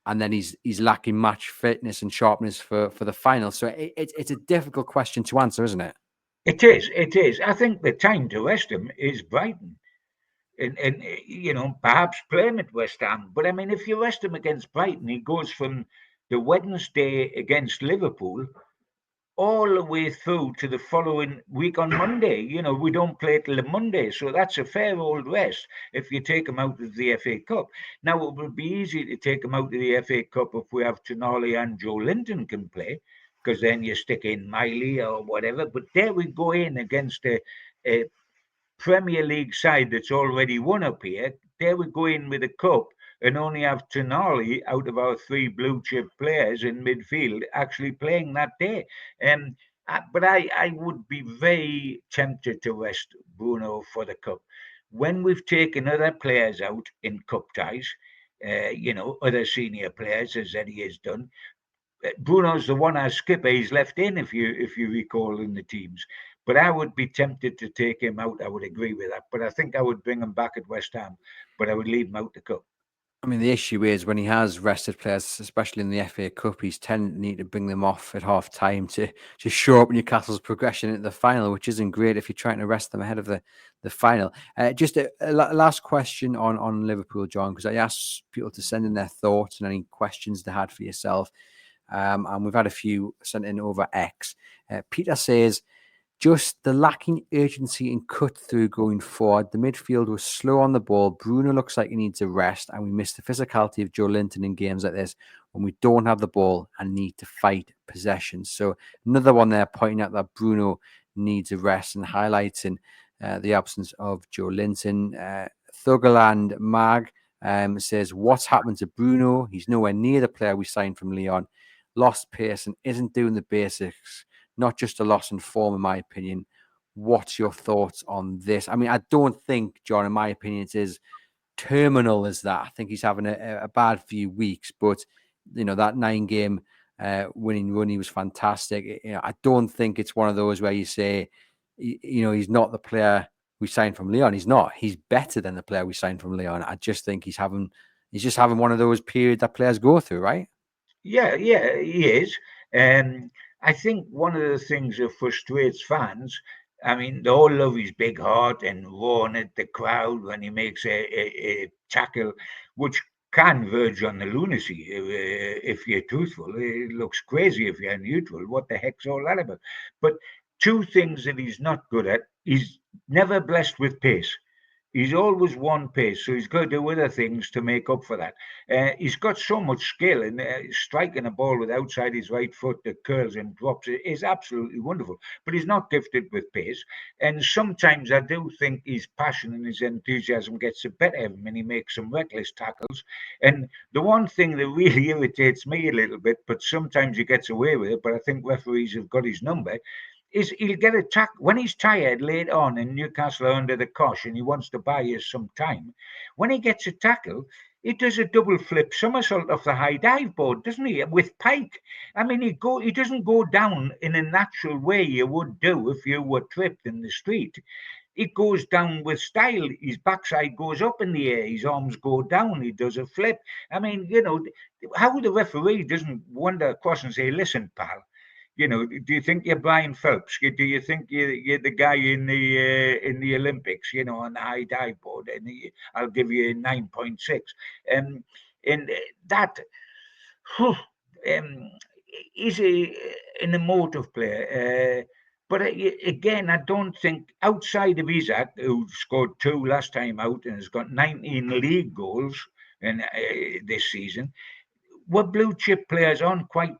and then he's lacking match fitness and sharpness for the final. So it's a difficult question to answer, isn't it? It is. It is. I think the time to rest him is Brighton. And perhaps play him at West Ham. But I mean, if you rest him against Brighton, he goes from the Wednesday against Liverpool all the way through to the following week on Monday. We don't play till the Monday, so that's a fair old rest if you take him out of the FA Cup. Now, it would be easy to take him out of the FA Cup if we have Tonali and Joe Linton can play, because then you stick in Miley or whatever. But there we go in against a Premier League side that's already won up here. There we go in with a cup and only have Tonali out of our 3 blue chip players in midfield actually playing that day. But I would be very tempted to rest Bruno for the cup. When we've taken other players out in cup ties, other senior players, as Eddie has done, Bruno's the one as skipper he's left in, if you recall, in the teams. But I would be tempted to take him out. I would agree with that. But I think I would bring him back at West Ham, but I would leave him out the cup. I mean, the issue is when he has rested players, especially in the FA Cup, he's tending to bring them off at half time to show up Newcastle's progression at the final, which isn't great if you're trying to rest them ahead of the final. Just a last question on Liverpool, John, because I asked people to send in their thoughts and any questions they had for yourself. And we've had a few sent in over X. Peter says, just the lacking urgency and cut through going forward. The midfield was slow on the ball. Bruno looks like he needs a rest, and we miss the physicality of Joe Linton in games like this when we don't have the ball and need to fight possession. So another one there pointing out that Bruno needs a rest and highlighting the absence of Joe Linton. Thuggerland Mag says, what's happened to Bruno? He's nowhere near the player we signed from Lyon. Lost pace and isn't doing the basics. Not just a loss in form, in my opinion. What's your thoughts on this? I mean, I don't think, John, in my opinion, it is terminal as that. I think he's having a bad few weeks, but that 9-game winning run, he was fantastic. I don't think it's one of those where you say, he's not the player we signed from Lyon. He's not. He's better than the player we signed from Lyon. I just think he's just having one of those periods that players go through, right? Yeah, he is. I think one of the things that frustrates fans, I mean, they all love his big heart and roaring at the crowd when he makes a tackle, which can verge on the lunacy if you're truthful. It looks crazy if you're neutral. What the heck's all that about? But two things that he's not good at, he's never blessed with pace. He's always one pace, so he's got to do other things to make up for that. He's got so much skill, and striking a ball with outside his right foot that curls and drops is absolutely wonderful. But he's not gifted with pace, and sometimes I do think his passion and his enthusiasm gets the better of him, and he makes some reckless tackles. And the one thing that really irritates me a little bit, but sometimes he gets away with it, but I think referees have got his number, is he'll get a tack when he's tired late on and Newcastle are under the cosh and he wants to buy us some time. When he gets a tackle, he does a double flip somersault off the high dive board, doesn't he? With Pike. I mean, he doesn't go down in a natural way you would do if you were tripped in the street. It goes down with style. His backside goes up in the air. His arms go down. He does a flip. I mean, how the referee doesn't wander across and say, listen, pal, do you think you're Brian Phelps? Do you think you're the guy in the Olympics? On the high dive board, and I'll give you 9.6. And that um, is an emotive player. But again, I don't think outside of Isaac, who scored 2 last time out and has got 19 league goals in this season, were blue chip players aren't quite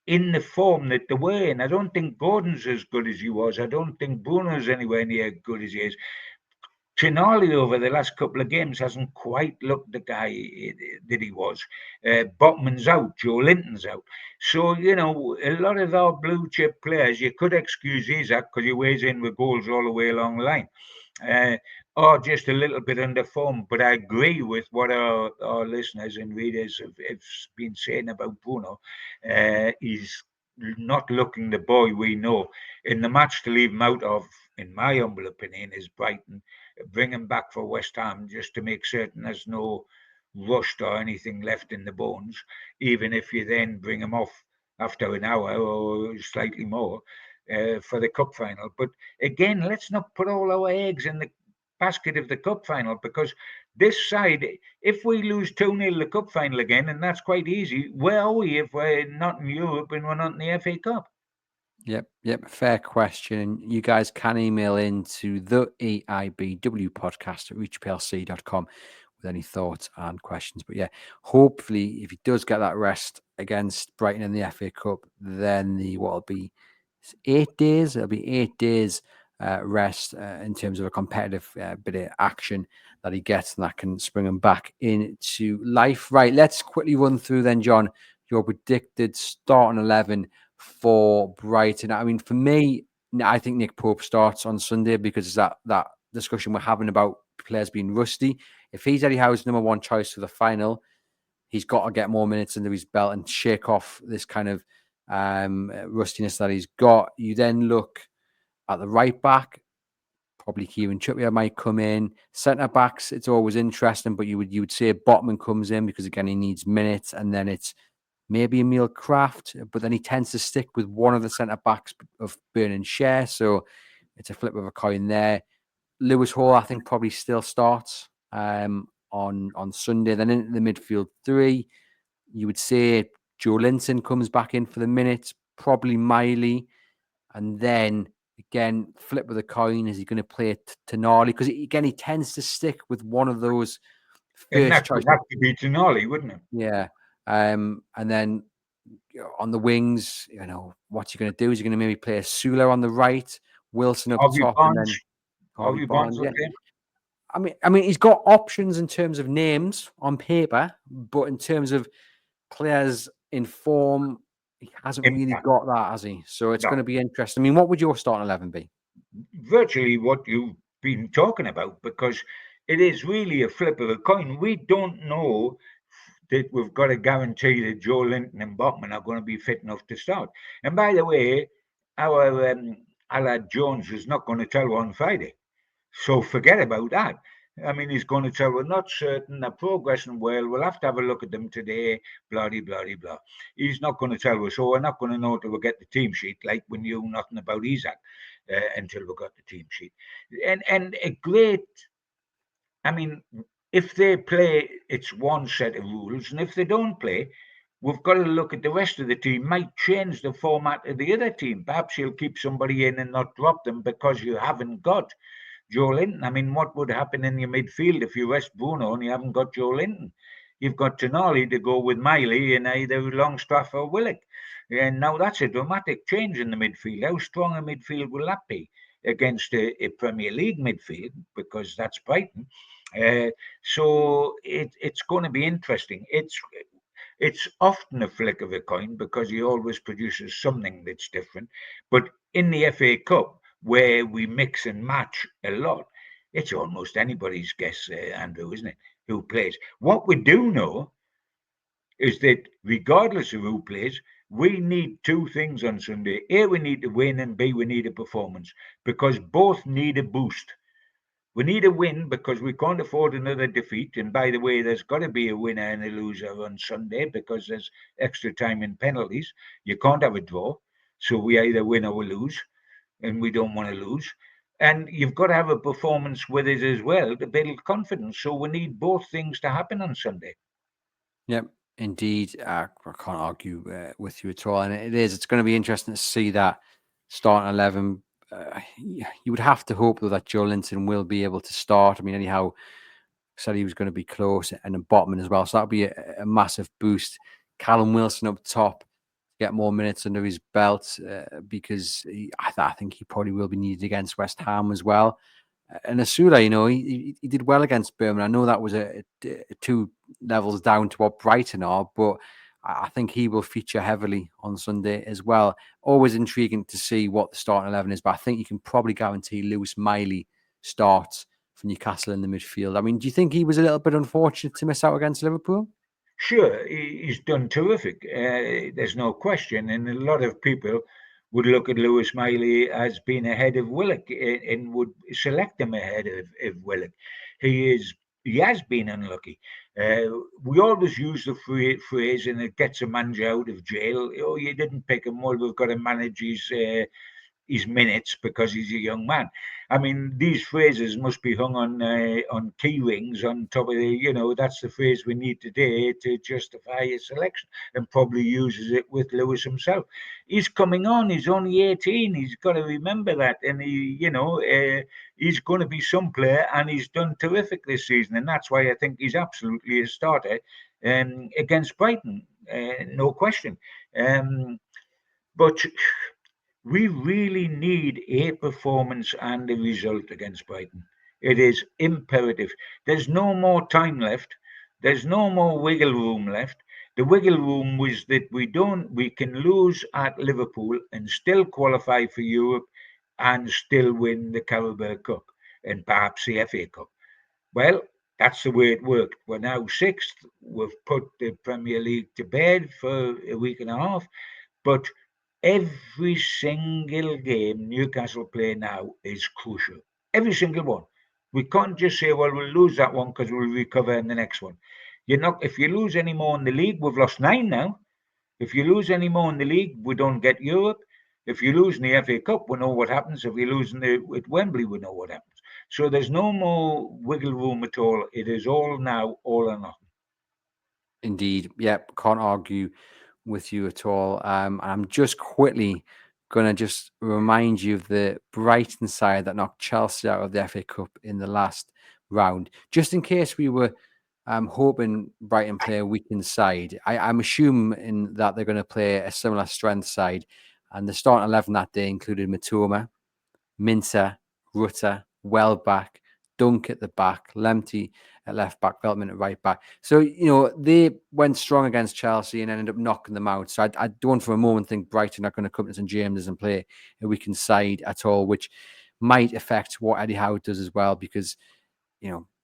in the form that they were in. I don't think Gordon's as good as he was. I don't think Bruno's anywhere near good as he is. Trinali over the last couple of games hasn't quite looked the guy that he was. Botman's out, Joe Linton's out. So, a lot of our blue chip players, you could excuse Isaac because he weighs in with goals all the way along the line. Or just a little bit under form. But I agree with what our listeners and readers have been saying about Bruno. He's not looking the boy we know. In the match to leave him out of, in my humble opinion, is Brighton. Bring him back for West Ham just to make certain there's no rust or anything left in the bones, even if you then bring him off after an hour or slightly more for the cup final. But again, let's not put all our eggs in the basket of the cup final, because this side, if we lose 2-0 the cup final again, and that's quite easy, where are we if we're not in Europe and we're not in the FA Cup? Yep. Fair question. You guys can email in to the EIBW podcast at reachplc.com with any thoughts and questions. But yeah, hopefully, if he does get that rest against Brighton in the FA Cup, then it'll be 8 days. It'll be 8 days rest in terms of a competitive bit of action that he gets, and that can spring him back into life. Right, let's quickly run through then, John, your predicted starting 11 for Brighton. I mean, for me, I think Nick Pope starts on Sunday because it's that discussion we're having about players being rusty. If he's Eddie Howe's number one choice for the final, he's got to get more minutes under his belt and shake off this kind of rustiness that he's got. You then look At the right back, probably Kieran Trippier might come in. Centre backs, it's always interesting, but you would say Botman comes in because again he needs minutes, and then it's maybe Emil Kraft, but then he tends to stick with one of the centre backs of Burn and Share, so it's a flip of a coin there. Lewis Hall, I think, probably still starts on Sunday. Then into the midfield three, you would say Joe Linton comes back in for the minutes, probably Miley, and then again, flip of the coin, is he going to play it Tonali? Because again, he tends to stick with one of those And first that choice. would have to be Tonali, wouldn't it? Yeah. And then on the wings, what's he going to do? Is he going to maybe play a Sula on the right, Wilson up Harvey top, and then Barnes. Harvey Harvey Barnes, Barnes? Yeah. okay. I mean, he's got options in terms of names on paper, but in terms of players in form, he hasn't really Impact. got that, has he? So it's No. going to be interesting. I mean, what would your starting 11 be? Virtually what you've been talking about, because it is really a flip of a coin. We don't know that we've got a guarantee that Joe Linton and Botman are going to be fit enough to start. And by the way, our lad Jones is not going to tell on Friday. So forget about that. I mean, he's going to tell, we're not certain, they're progressing well, we'll have to have a look at them today, blah, blah, blah. He's not going to tell us, so we're not going to know till we get the team sheet, like we knew nothing about Isaac until we got the team sheet. And a great, I mean, if they play, it's one set of rules, and if they don't play, we've got to look at the rest of the team. Might change the format of the other team. Perhaps you'll keep somebody in and not drop them because you haven't got Joe Linton. I mean, what would happen in your midfield if you rest Bruno and you haven't got Joe Linton? You've got Tonali to go with Miley in either Longstaff or Willock. And now that's a dramatic change in the midfield. How strong a midfield will that be against a Premier League midfield? Because that's Brighton. So it's going to be interesting. It's often a flick of a coin because he always produces something that's different. But in the FA Cup, where we mix and match a lot, it's almost anybody's guess, Andrew, isn't it? Who plays? What we do know is that regardless of who plays, we need two things on Sunday. A, we need to win, and B, we need a performance because both need a boost. We need a win because we can't afford another defeat. And by the way, there's got to be a winner and a loser on Sunday because there's extra time and penalties. You can't have a draw. So we either win or we lose, and we don't want to lose. And you've got to have a performance with it as well to build confidence. So we need both things to happen on Sunday. Yep, indeed. I can't argue with you at all. And it's going to be interesting to see that starting 11. You would have to hope, though, that Joe Linton will be able to start. I mean, anyhow, said he was going to be close, and then Botman as well. So that'll be a massive boost. Callum Wilson up top, get more minutes under his belt because I think he probably will be needed against West Ham as well. And Asula, he did well against Birmingham. I know that was a 2 levels down to what Brighton are, but I think he will feature heavily on Sunday as well. Always intriguing to see what the starting 11 is, but I think you can probably guarantee Lewis Miley starts for Newcastle in the midfield. I mean, do you think he was a little bit unfortunate to miss out against Liverpool? Sure, he's done terrific. There's no question. And a lot of people would look at Lewis Miley as being ahead of Willock and would select him ahead of Willock. He has been unlucky. We always use the phrase, and it gets a manager out of jail. Oh, you didn't pick him. Well, we've got to manage his minutes because he's a young man. I mean, these phrases must be hung on key rings on top of the. That's the phrase we need today to justify a selection, and probably uses it with Lewis himself. He's coming on. He's only 18. He's got to remember that, and he's going to be some player, and he's done terrific this season, and that's why I think he's absolutely a starter against Brighton, no question. But we really need a performance and a result against Brighton. It is imperative. There's no more time left. There's no more wiggle room left. The wiggle room was that we can lose at Liverpool and still qualify for Europe and still win the Carabao Cup and perhaps the FA Cup. Well, that's the way it worked. We're now sixth. We've put the Premier League to bed for a week and a half. But every single game Newcastle play now is crucial. Every single one. We can't just say, well, we'll lose that one because we'll recover in the next one. You're not. If you lose any more in the league, we've lost 9 now. If you lose any more in the league, we don't get Europe. If you lose in the FA Cup, we know what happens. If you lose at Wembley, we know what happens. So there's no more wiggle room at all. It is all now, all or nothing. Indeed. Yep. Can't argue with you at all. I'm just quickly going to just remind you of the Brighton side that knocked Chelsea out of the FA Cup in the last round, just in case we were hoping Brighton play a weakened side. I'm assuming that they're going to play a similar strength side. And the starting 11 that day included Matoma, Minter, Rutter, Welbeck, Dunk at the back, Lemty at left back, Veltman at right back. So, they went strong against Chelsea and ended up knocking them out. So I don't for a moment think Brighton are going to come to St James's and play a weakened side at all, which might affect what Eddie Howe does as well, because,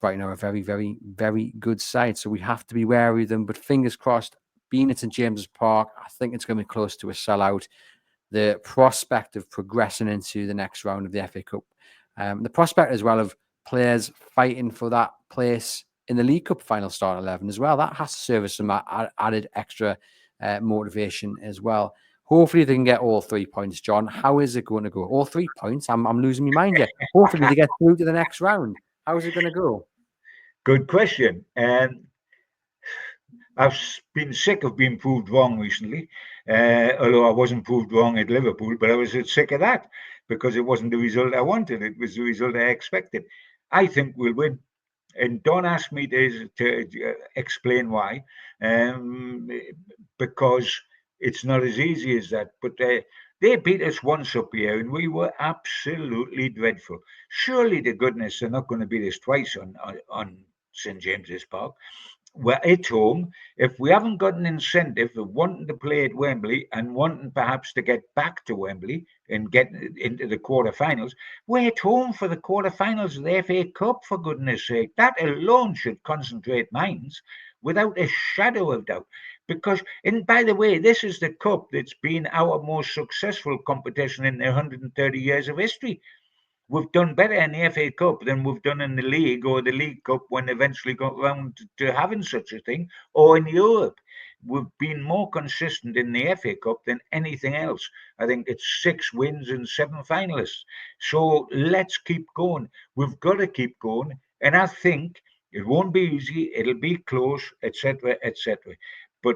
Brighton are a very, very, very good side. So we have to be wary of them. But fingers crossed, being at St James's Park, I think it's going to be close to a sellout. The prospect of progressing into the next round of the FA Cup, the prospect as well of players fighting for that place in the League Cup final start 11 as well. That has to serve as some added extra motivation as well. Hopefully they can get all 3 points, John. How is it going to go? All 3 points? I'm losing my mind yet. Hopefully they get through to the next round. How is it going to go? Good question. I've been sick of being proved wrong recently, although I wasn't proved wrong at Liverpool, but I was sick of that because it wasn't the result I wanted. It was the result I expected. I think we'll win. And don't ask me to explain why, because it's not as easy as that. But they beat us once up here, and we were absolutely dreadful. Surely, to goodness, they're not going to beat us twice on St James's Park. We're at home. If we haven't got an incentive of wanting to play at Wembley and wanting perhaps to get back to Wembley and get into the quarterfinals, we're at home for the quarterfinals of the FA Cup, for goodness sake. That alone should concentrate minds without a shadow of doubt. Because, and by the way, this is the cup that's been our most successful competition in the 130 years of history. We've done better in the FA Cup than we've done in the League or the League Cup when eventually got round to having such a thing, or in Europe. We've been more consistent in the FA Cup than anything else. I think it's 6 wins and 7 finalists. So let's keep going. We've got to keep going. And I think it won't be easy. It'll be close, etc., etc. But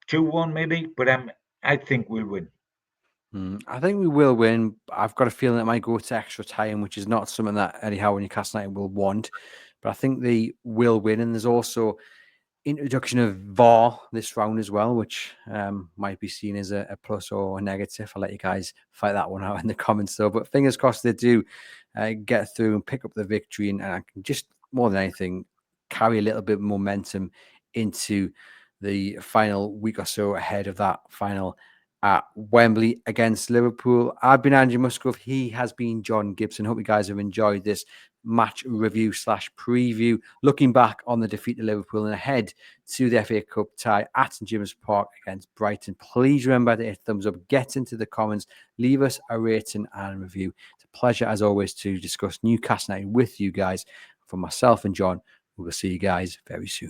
2-1 maybe, but I think we'll win. I think we will win. I've got a feeling it might go to extra time, which is not something that Eddie Howe and Newcastle United will want. But I think they will win. And there's also introduction of VAR this round as well, which might be seen as a plus or a negative. I'll let you guys fight that one out in the comments, though. But fingers crossed they do get through and pick up the victory. And I can just, more than anything, carry a little bit of momentum into the final week or so ahead of that final at Wembley against Liverpool. I've been Andrew Musgrove. He has been John Gibson. Hope you guys have enjoyed this match review / preview, looking back on the defeat to Liverpool and ahead to the FA Cup tie at St James's Park against Brighton. Please remember to hit thumbs up, get into the comments, leave us a rating and review. It's a pleasure, as always, to discuss Newcastle United with you guys. For myself and John, we will see you guys very soon.